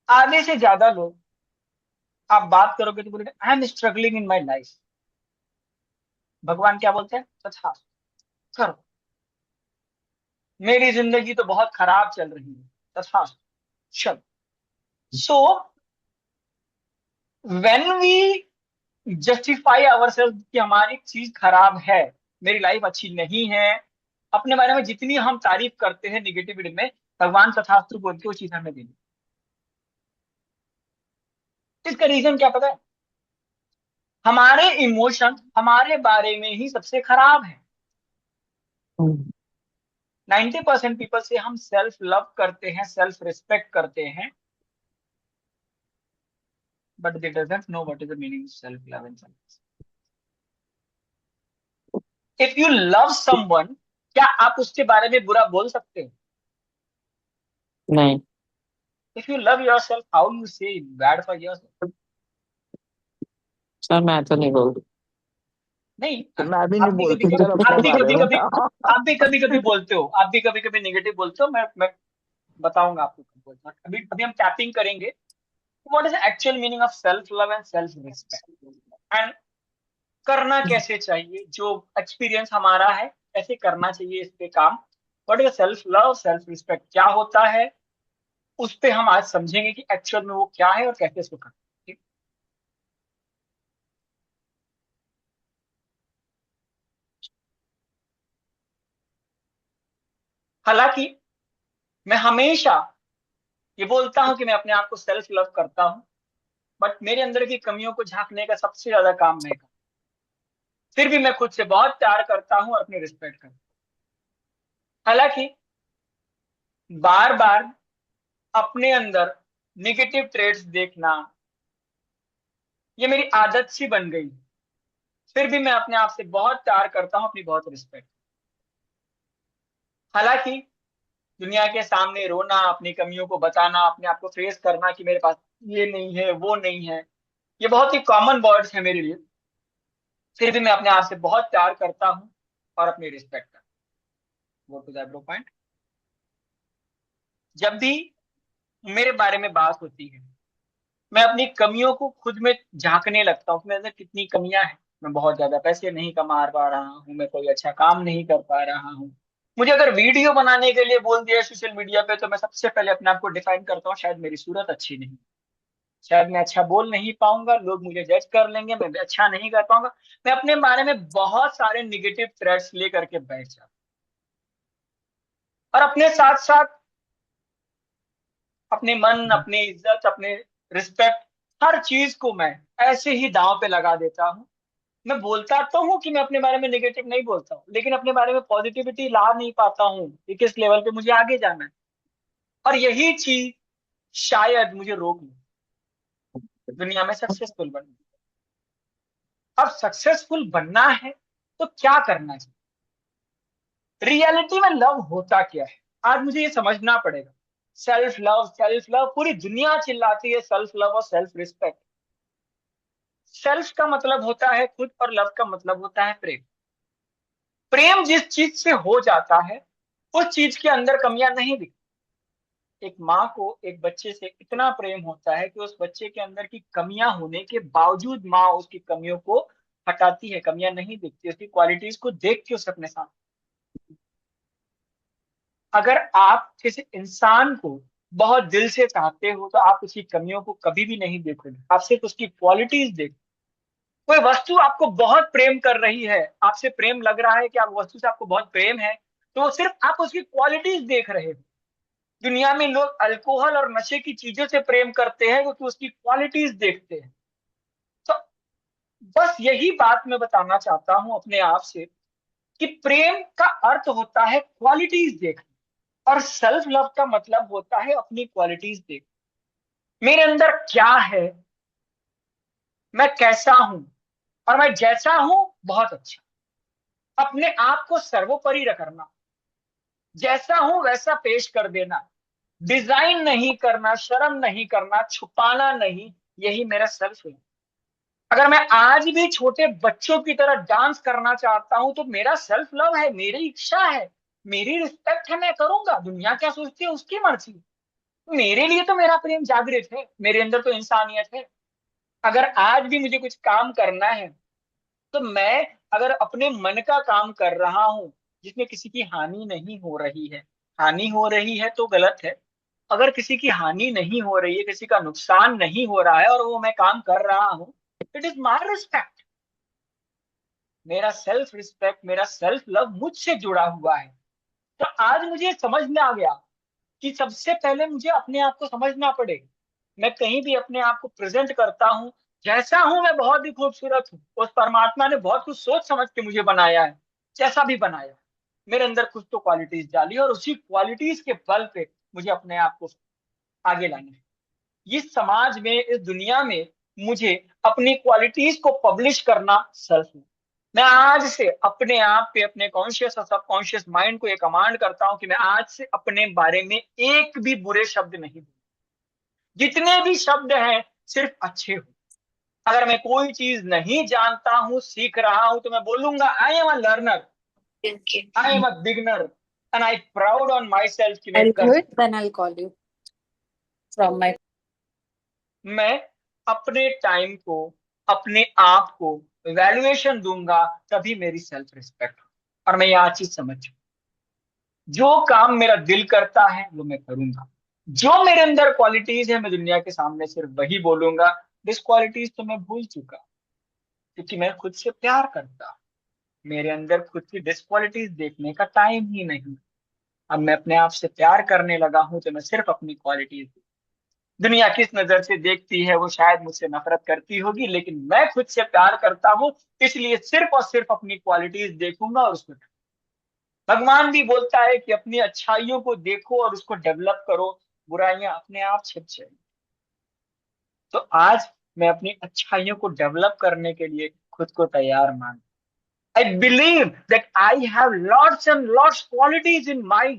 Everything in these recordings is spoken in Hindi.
आधे से ज्यादा लोग, आप बात करोगे तो बोलेंगे I am struggling in my life. भगवान क्या बोलते हैं? तथा करो, मेरी जिंदगी तो बहुत खराब चल रही है, तथा चलो। So when we justify ourselves कि हमारी चीज खराब है, मेरी लाइफ अच्छी नहीं है, अपने बारे में जितनी हम तारीफ करते हैं निगेटिविटी में, भगवान तथास्तु बोल के वो चीज हमें देनी। इसका रीजन क्या पता है? हमारे इमोशन हमारे बारे में ही सबसे खराब है। हम्म। 90% पीपल से हम सेल्फ लव करते हैं, सेल्फ रिस्पेक्ट करते हैं, but they doesn't know what is the meaning of self love and self. If you love someone, क्या आप उसके बारे में बुरा बोल सकते हो? नहीं if you love yourself, how you say bad for yourself? Sir, मैं तो नहीं बोल नहीं। तो मैं भी आप नहीं भी कभी बोलती कभी सर आप अपने भी बारे कभी में। कभी आप भी कभी कभी बोलते हो, आप भी कभी कभी नेगेटिव बोलते हो। मैं बताऊंगा आपको कब बोलता हूँ। अभी अभी हम टैपिंग करेंगे, what is actual meaning of self love and self respect, and करना कैसे चाहिए, जो एक्सपीरियंस हमारा है कैसे करना चाहिए इस पे काम। What is self love, self respect क्या होता है, उस पे हम आज समझेंगे कि एक्चुअल में वो क्या है और कैसे इसको करना है, ठीक? हालांकि मैं हमेशा ये बोलता हूं कि मैं अपने आप को सेल्फ लव करता हूं, बट मेरे अंदर की कमियों को झांकने का सबसे ज्यादा काम मैं करता हूं। फिर भी मैं खुद से बहुत प्यार करता हूं और अपनी रिस्पेक्ट करता हूं। हालांकि बार बार अपने अंदर निगेटिव ट्रेड्स देखना, ये मेरी आदत सी बन गई। फिर भी मैं अपने आप से बहुत प्यार करता हूं, अपनी बहुत रिस्पेक्ट। हालांकि दुनिया के सामने रोना, अपनी कमियों को बताना, अपने आप को फेस करना कि मेरे पास ये नहीं है वो नहीं है, ये बहुत ही कॉमन वर्ड्स है मेरे लिए। फिर भी मैं अपने आप से बहुत प्यार करता हूं और अपनी रिस्पेक्ट करता हूं। वो टू द पॉइंट। जब भी मेरे बारे में बात होती है, मैं अपनी कमियों को खुद में झांकने लगता हूँ कि मेरे अंदर कितनी कमियां हैं। मैं बहुत ज्यादा पैसे नहीं कमा पा रहा हूँ, मैं कोई अच्छा काम नहीं कर पा रहा हूँ। मुझे अगर वीडियो बनाने के लिए बोल दिया सोशल मीडिया पे, तो मैं सबसे पहले अपने आप को डिफाइन करता हूँ, शायद मेरी सूरत अच्छी नहीं, शायद मैं अच्छा बोल नहीं पाऊंगा, लोग मुझे जज कर लेंगे, मैं अच्छा नहीं कर पाऊंगा। मैं अपने बारे में बहुत सारे निगेटिव थ्रेट्स लेकर के बैठ जाता हूं। और अपने साथ साथ अपने मन, अपनी इज्जत, अपने रिस्पेक्ट, हर चीज को मैं ऐसे ही दांव पे लगा देता हूँ। मैं बोलता तो हूँ कि मैं अपने बारे में नेगेटिव नहीं बोलता हूँ, लेकिन अपने बारे में पॉजिटिविटी ला नहीं पाता हूँ कि किस लेवल पे मुझे आगे जाना है। और यही चीज शायद मुझे रोक ले दुनिया में सक्सेसफुल बनने। अब सक्सेसफुल बनना है तो क्या करना चाहिए? रियलिटी में लव होता क्या है, आज मुझे ये समझना पड़ेगा। सेल्फ लव, सेल्फ लव, पूरी दुनिया चिल्लाती है सेल्फ लव और सेल्फ रिस्पेक्ट। सेल्फ का मतलब होता है खुद, और लव का मतलब होता है प्रेम। प्रेम जिस चीज से हो जाता है, उस चीज के अंदर कमियां नहीं दिखती। एक माँ को एक बच्चे से इतना प्रेम होता है कि उस बच्चे के अंदर की कमियां होने के बावजूद माँ उसकी कमियों को हटाती है, कमियां नहीं दिखती, उसकी क्वालिटीज को देख के उसे अपने साथ। अगर आप किसी इंसान को बहुत दिल से चाहते हो, तो आप उसकी कमियों को कभी भी नहीं देखोगे, आप सिर्फ उसकी क्वालिटीज देखो। कोई वस्तु आपको बहुत प्रेम कर रही है, आपसे प्रेम लग रहा है कि आप वस्तु से आपको बहुत प्रेम है, तो वो सिर्फ आप उसकी क्वालिटीज देख रहे हो। दुनिया में लोग अल्कोहल और नशे की चीजों से प्रेम करते हैं क्योंकि उसकी क्वालिटीज देखते हैं। तो बस यही बात मैं बताना चाहता हूं अपने आप से, कि प्रेम का अर्थ होता है क्वालिटीज देखना, और सेल्फ लव का मतलब होता है अपनी क्वालिटीज देखना। मेरे अंदर क्या है, मैं कैसा हूं, और मैं जैसा हूं बहुत अच्छा। अपने आप को सर्वोपरि रखना, जैसा हूं वैसा पेश कर देना, डिजाइन नहीं करना, शर्म नहीं करना, छुपाना नहीं, यही मेरा सेल्फ है। अगर मैं आज भी छोटे बच्चों की तरह डांस करना चाहता हूं, तो मेरा सेल्फ लव है, मेरी इच्छा है, मेरी रिस्पेक्ट है, मैं करूंगा। दुनिया क्या सोचती है उसकी मर्जी। मेरे लिए तो मेरा प्रेम जागृत है, मेरे अंदर तो इंसानियत है। अगर आज भी मुझे कुछ काम करना है, तो मैं अगर अपने मन का काम कर रहा हूं जिसमें किसी की हानि नहीं हो रही है, हानि हो रही है तो गलत है। अगर किसी की हानि नहीं हो रही है, किसी का नुकसान नहीं हो रहा है और वो मैं काम कर रहा हूं, इट इज माई रिस्पेक्ट। मेरा सेल्फ रिस्पेक्ट, मेरा सेल्फ लव मुझसे जुड़ा हुआ है। तो आज मुझे समझ में आ गया कि सबसे पहले मुझे अपने आप को समझना पड़ेगा। मैं कहीं भी अपने आप को प्रेजेंट करता हूँ, जैसा हूं मैं बहुत ही खूबसूरत हूँ। उस परमात्मा ने बहुत कुछ सोच समझ के मुझे बनाया है, जैसा भी बनाया। मेरे अंदर कुछ तो क्वालिटीज डाली और उसी क्वालिटीज के बल पे मुझे अपने आप को आगे लाना है। इस समाज में, इस दुनिया में मुझे अपनी क्वालिटीज को पब्लिश करना सेल्फ है। मैं आज से अपने आप पे, अपने कॉन्शियस और सबकॉन्शियस माइंड को ये कमांड करता हूं कि मैं आज से अपने बारे में एक भी बुरे शब्द नहीं बोलूं। जितने भी शब्द हैं सिर्फ अच्छे हो। अगर मैं कोई चीज नहीं जानता हूं, सीख रहा हूं, तो मैं बोलूंगा I am a learner, Okay. I am a beginner and I proud on my self कि मैं I'll कर do it, सकता then I'll call you from my. हूं। मैं अपने टाइम को, अपने आप को वैल्यूएशन दूंगा, तभी मेरी सेल्फ रिस्पेक्ट हो। और मैं यह चीज समझ, जो काम मेरा दिल करता है वो मैं करूंगा। जो मेरे अंदर क्वालिटीज है मैं दुनिया के सामने सिर्फ वही बोलूंगा। डिस क्वालिटीज तो मैं भूल चुका, क्योंकि मैं खुद से प्यार करता हूं। मेरे अंदर खुद की डिस क्वालिटीज देखने का टाइम ही नहीं। अब मैं अपने आप से प्यार करने लगा हूं, तो मैं सिर्फ अपनी क्वालिटीज। दुनिया किस नजर से देखती है वो शायद मुझसे नफरत करती होगी, लेकिन मैं खुद से प्यार करता हूं, इसलिए सिर्फ और सिर्फ अपनी क्वालिटीज देखूंगा और उसको। भगवान भी बोलता है कि अपनी अच्छाइयों को देखो और उसको डेवलप करो, बुराइयां अपने आप छिप जाएंगी। तो आज मैं अपनी अच्छाइयों को डेवलप करने के लिए खुद को तैयार मान। I believe that I have lots and lots qualities in my,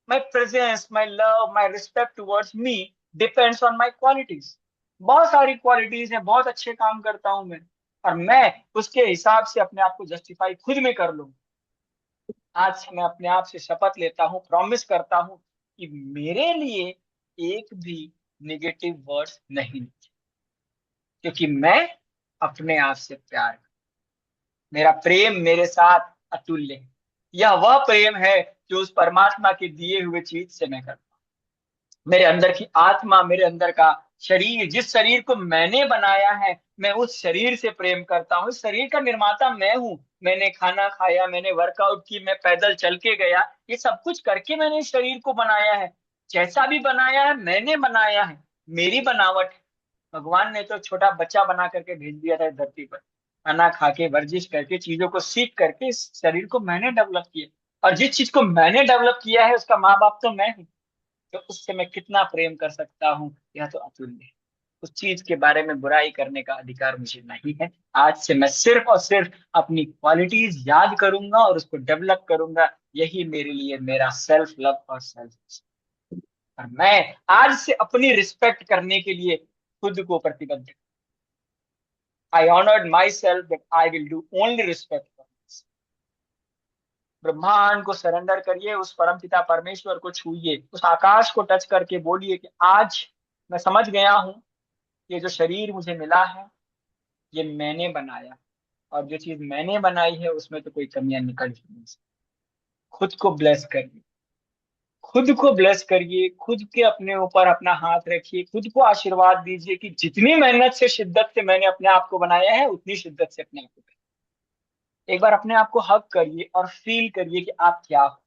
my presence, my love, my respect towards me depends on my qualities. बहुत सारी क्वालिटीज हैं, बहुत अच्छे काम करता हूं मैं, और मैं उसके हिसाब से अपने आप को जस्टिफाई खुद में कर लूं। आज से मैं अपने आप से शपथ लेता हूँ, प्रॉमिस करता हूँ कि मेरे लिए एक भी निगेटिव वर्ड्स नहीं लिखे, क्योंकि मैं अपने आप से प्यार करता हूं। मेरा प्रेम मेरे साथ अतुल्य है। यह वह प्रेम है जो उस परमात्मा के दिए हुए चीज से मैं करता हूं। मेरे अंदर की आत्मा, मेरे अंदर का शरीर, जिस शरीर को मैंने बनाया है, मैं उस शरीर से प्रेम करता हूँ। इस शरीर का निर्माता मैं हूँ। मैंने खाना खाया, मैंने वर्कआउट की, मैं पैदल चल के गया, ये सब कुछ करके मैंने इस शरीर को बनाया है। जैसा भी बनाया है मैंने बनाया है, मेरी बनावट है। भगवान ने तो छोटा बच्चा बना करके भेज दिया था इस धरती पर। खाना खा के, वर्जिश करके, चीजों को सीख करके इस शरीर को मैंने डेवलप किया। और जिस चीज को मैंने डेवलप किया है उसका माँ बाप तो मैं हूँ। तो उससे मैं कितना प्रेम कर सकता हूँ, यह तो अतुल्य है। उस चीज के बारे में बुराई करने का अधिकार मुझे नहीं है। आज से मैं सिर्फ और सिर्फ अपनी क्वालिटीज याद करूंगा और उसको डेवलप करूंगा। यही मेरे लिए मेरा सेल्फ लव और सेल्फ। और मैं आज से अपनी रिस्पेक्ट करने के लिए खुद को प्रतिबद्ध। I honoured myself that I will do only respect. ब्रह्मांड को सरेंडर करिए, उस परम पिता परमेश्वर को छूइए, उस आकाश को टच करके बोलिए कि आज मैं समझ गया हूं, ये जो शरीर मुझे मिला है ये मैंने बनाया, और जो चीज मैंने बनाई है उसमें तो कोई कमियां निकल ही नहीं सकती। खुद को ब्लेस करिए, खुद को ब्लेस करिए, खुद के अपने ऊपर अपना हाथ रखिए, खुद को आशीर्वाद दीजिए कि जितनी मेहनत से, शिद्दत से मैंने अपने आप को बनाया है, उतनी शिद्दत से अपने आप को बनाइए। एक बार अपने आप को हक करिए और फील करिए कि आप क्या हो।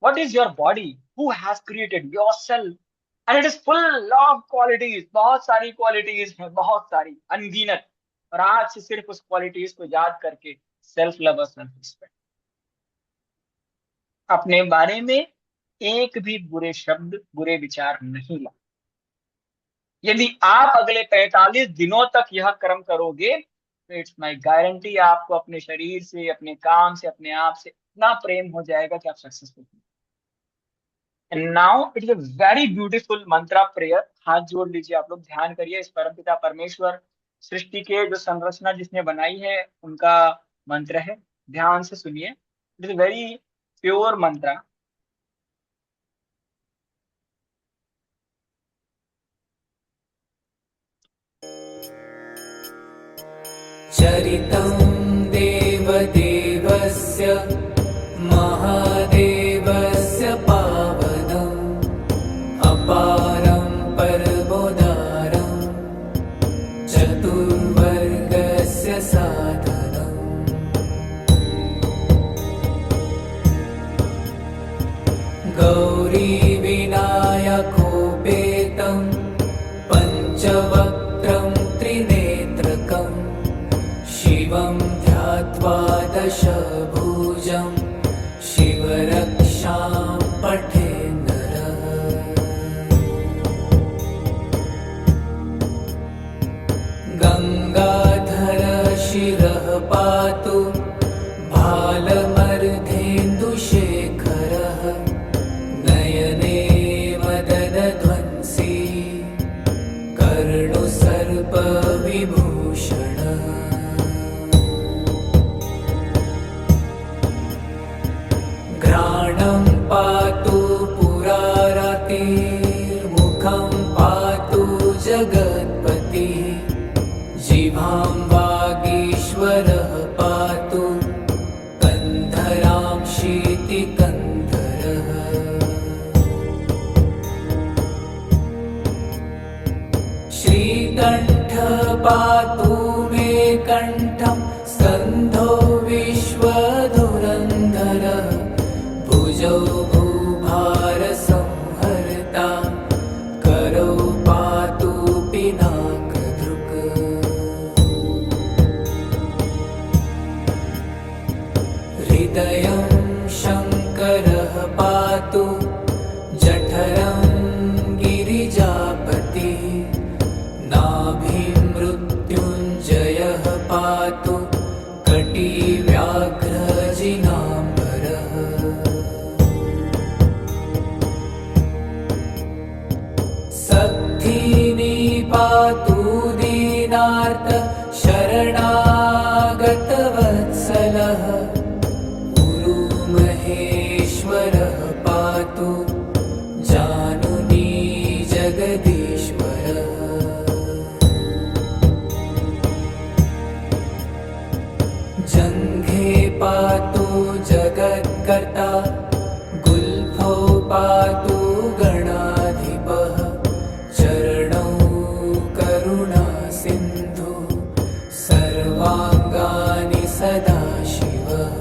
What is your body? Who has created yourself? And it is full of qualities. बहुत सारी क्वालिटीज हैं, बहुत सारी, अनगिनत। और आज से सिर्फ उस क्वालिटीज को याद करके सेल्फ लव और सेल्फ रिस्पेक्ट। अपने बारे में एक भी बुरे शब्द, बुरे विचार नहीं ला। यदि आप अगले 45 दिनों तक यह कर्म करोगे, तो इट्स माई गारंटी आपको अपने शरीर से, अपने काम से, अपने आप से इतना प्रेम हो जाएगा कि आप successful. And now it is a very beautiful Mantra prayer. हाथ जोड़ लीजिए, आप लोग ध्यान करिए। इस परमपिता परमेश्वर, सृष्टि के जो संरचना जिसने बनाई है, उनका मंत्र है। ध्यान से सुनिए। इट इज वेरी प्योर मंत्रा। चरितं देवदेवस्य महादेवस्य पावनम् अपारं परमोदारं चतुर्वर्गस्य साधनम् गौरीविनायकोपेतं पञ्चवक्त्रं त्रिनेत्रकं शिवं ध्यात्वा दशभुजं शिवरक्षां पठे नरः। गङ्गाधर शिरः पातु भालमर्धेन्दुशेखरः नयने मदनध्वंसी कर्णुसर्पविभूषणः। घ्राणं पातु पुरारतिर्मुखं पातु जगत्पतिः जिह्वां वागीश्वरः पातु कन्धरां शीतिकन्धरः। श्रीकण्ठ पातु मे कण्ठं स्कन्धो विश्वधुरन्धरः भुजौ भूभारसंहर्ता करौ पातु पिनाकधृक्। हृदयं शङ्करः पातु जठरं गिरिजापतिः नाभिं मृत्युञ्जयः पातु कटिव्याघ्रजिनाम्बरः। सद्धिनी पातु दीनार्त शरणागतवत्सलः उरुमहेश्वरः पातु जानुनी जगदीश्वरः। जङ्घे पातु जगत्कर्ता गुल्फौ पातु गणाधिपः चरणौ करुणासिन्धु सर्वाङ्गानि सदाशिवः।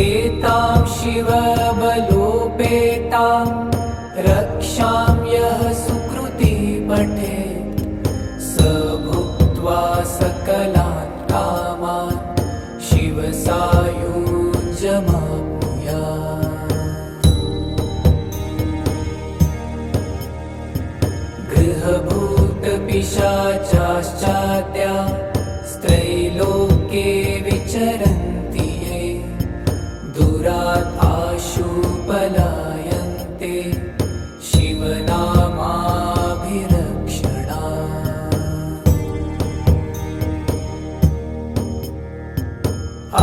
एतां शिवबलोपेतां रक्षां यः सुकृती पठेत् स भुक्त्वा सकलान् कामान् शिवसायुज्यमाप्नुयात्। गृहभूतपिशाचाश्चाद्या स्त्रैलोक्ये विचरन्ति ये दुरात् आशु पलायन्ते शिवनामाभिरक्षणात्।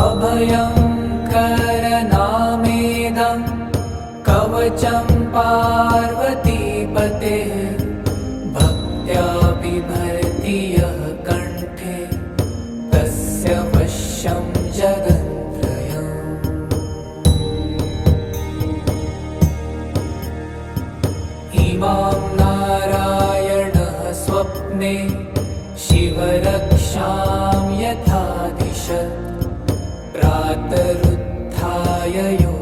अभयं करनामेदं कवचं पार्वतीपतेः भक्त्या बिभर्ति यः कण्ठे तस्य वश्यं जगन्त्रयम्। इमां नारायणः स्वप्ने शिवरक्षां यथा दिशत् प्रातरुत्थाय यो